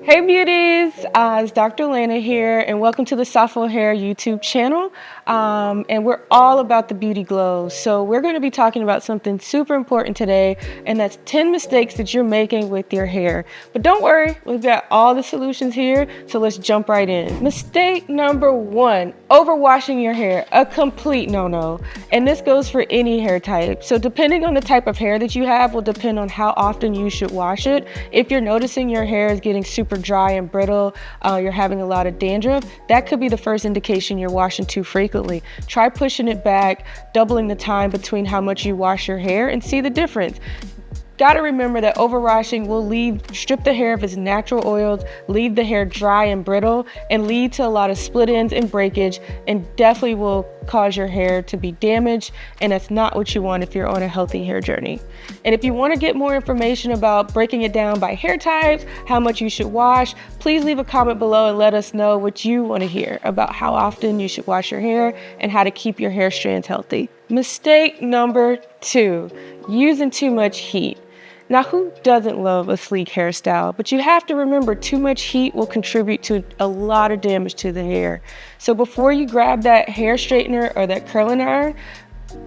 Hey beauties, it's Dr. Lana here and welcome to the Softful Hair YouTube channel. And we're all about the beauty glow. So we're going to be talking about something super important today, and that's 10 mistakes that you're making with your hair. But don't worry, we've got all the solutions here, so let's jump right in. Mistake number 1, overwashing your hair, a complete no-no. And this goes for any hair type. So depending on the type of hair that you have will depend on how often you should wash it. If you're noticing your hair is getting super dry and brittle, you're having a lot of dandruff, that could be the first indication you're washing too frequently. Try pushing it back, doubling the time between how much you wash your hair, and see the difference. Gotta remember that overwashing will strip the hair of its natural oils, leave the hair dry and brittle, and lead to a lot of split ends and breakage, and definitely will cause your hair to be damaged, and that's not what you want if you're on a healthy hair journey. And if you want to get more information about breaking it down by hair types, how much you should wash, please leave a comment below and let us know what you want to hear about how often you should wash your hair and how to keep your hair strands healthy. Mistake number 2, using too much heat. Now, who doesn't love a sleek hairstyle? But you have to remember, too much heat will contribute to a lot of damage to the hair. So before you grab that hair straightener or that curling iron,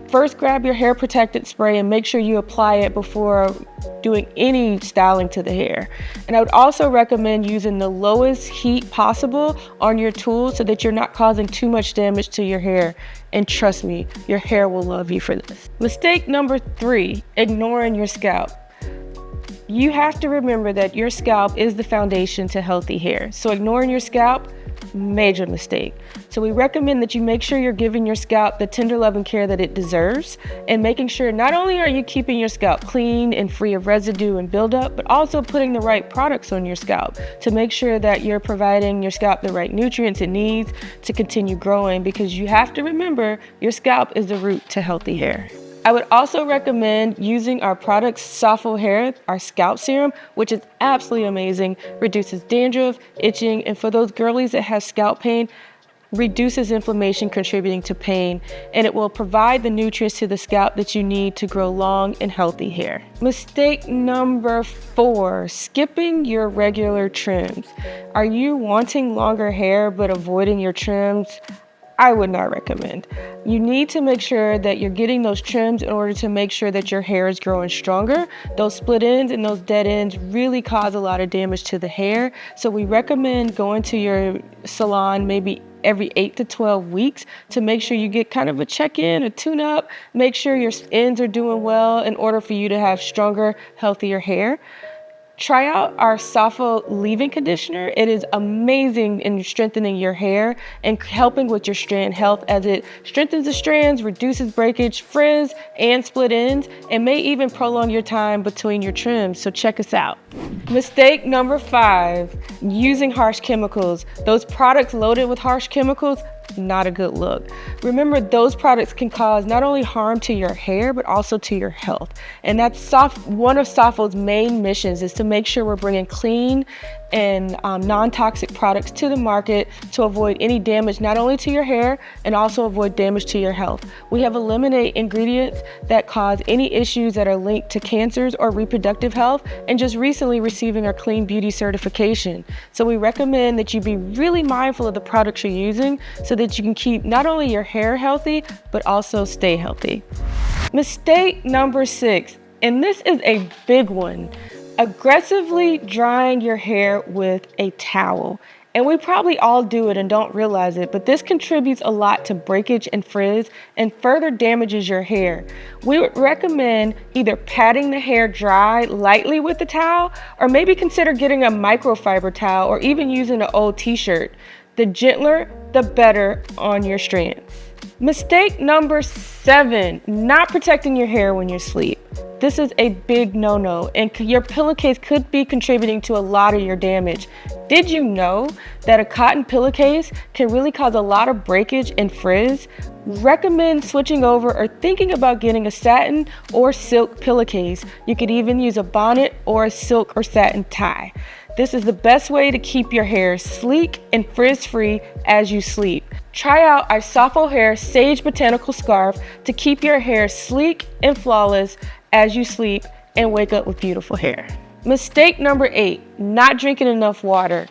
first grab your hair protectant spray and make sure you apply it before doing any styling to the hair. And I would also recommend using the lowest heat possible on your tools so that you're not causing too much damage to your hair. And trust me, your hair will love you for this. Mistake number 3, ignoring your scalp. You have to remember that your scalp is the foundation to healthy hair. So ignoring your scalp, major mistake. So we recommend that you make sure you're giving your scalp the tender love and care that it deserves, and making sure not only are you keeping your scalp clean and free of residue and buildup, but also putting the right products on your scalp to make sure that you're providing your scalp the right nutrients it needs to continue growing, because you have to remember your scalp is the root to healthy hair. I would also recommend using our product Softful Hair, our scalp serum, which is absolutely amazing, reduces dandruff, itching, and for those girlies that have scalp pain, reduces inflammation contributing to pain, and it will provide the nutrients to the scalp that you need to grow long and healthy hair. Mistake number 4, skipping your regular trims. Are you wanting longer hair but avoiding your trims? I would not recommend. You need to make sure that you're getting those trims in order to make sure that your hair is growing stronger. Those split ends and those dead ends really cause a lot of damage to the hair. So we recommend going to your salon maybe every 8 to 12 weeks to make sure you get kind of a check-in, a tune-up, make sure your ends are doing well in order for you to have stronger, healthier hair. Try out our Softful leave-in conditioner. It is amazing in strengthening your hair and helping with your strand health, as it strengthens the strands, reduces breakage, frizz, and split ends, and may even prolong your time between your trims. So check us out. Mistake number 5, using harsh chemicals. Those products loaded with harsh chemicals, not a good look. Remember, those products can cause not only harm to your hair, but also to your health. And that's one of Softful's main missions, is to make sure we're bringing clean and non-toxic products to the market to avoid any damage, not only to your hair, and also avoid damage to your health. We have eliminated ingredients that cause any issues that are linked to cancers or reproductive health, and just recently receiving our clean beauty certification. So we recommend that you be really mindful of the products you're using so that you can keep not only your hair healthy, but also stay healthy. Mistake number 6, and this is a big one, aggressively drying your hair with a towel. And we probably all do it and don't realize it, but this contributes a lot to breakage and frizz and further damages your hair. We would recommend either patting the hair dry lightly with the towel, or maybe consider getting a microfiber towel, or even using an old t-shirt. The gentler, the better on your strands. Mistake number 7, not protecting your hair when you sleep. This is a big no-no, and your pillowcase could be contributing to a lot of your damage. Did you know that a cotton pillowcase can really cause a lot of breakage and frizz? Recommend switching over or thinking about getting a satin or silk pillowcase. You could even use a bonnet or a silk or satin tie. This is the best way to keep your hair sleek and frizz-free as you sleep. Try out our Softful Hair Sage Botanical Scarf to keep your hair sleek and flawless as you sleep and wake up with beautiful hair. Mistake number 8, not drinking enough water.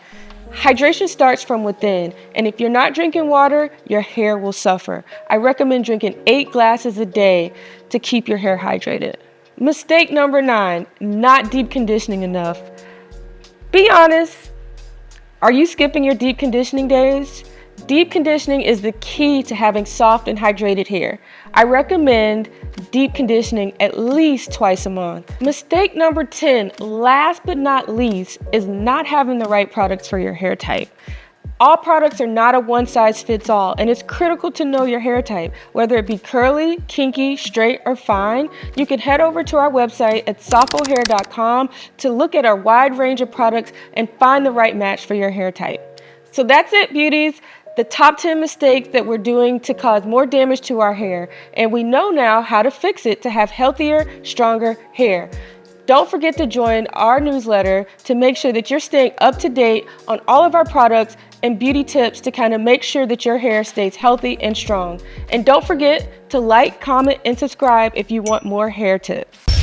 Hydration starts from within, and if you're not drinking water, your hair will suffer. I recommend drinking 8 glasses a day to keep your hair hydrated. Mistake number 9, not deep conditioning enough. Be honest, are you skipping your deep conditioning days? Deep conditioning is the key to having soft and hydrated hair. I recommend deep conditioning at least twice a month. Mistake number 10, last but not least, is not having the right products for your hair type. All products are not a one-size-fits-all, and it's critical to know your hair type. Whether it be curly, kinky, straight, or fine, you can head over to our website at sophohair.com to look at our wide range of products and find the right match for your hair type. So that's it, beauties. The top 10 mistakes that we're doing to cause more damage to our hair, and we know now how to fix it to have healthier, stronger hair. Don't forget to join our newsletter to make sure that you're staying up to date on all of our products and beauty tips to kind of make sure that your hair stays healthy and strong. And don't forget to like, comment, and subscribe if you want more hair tips.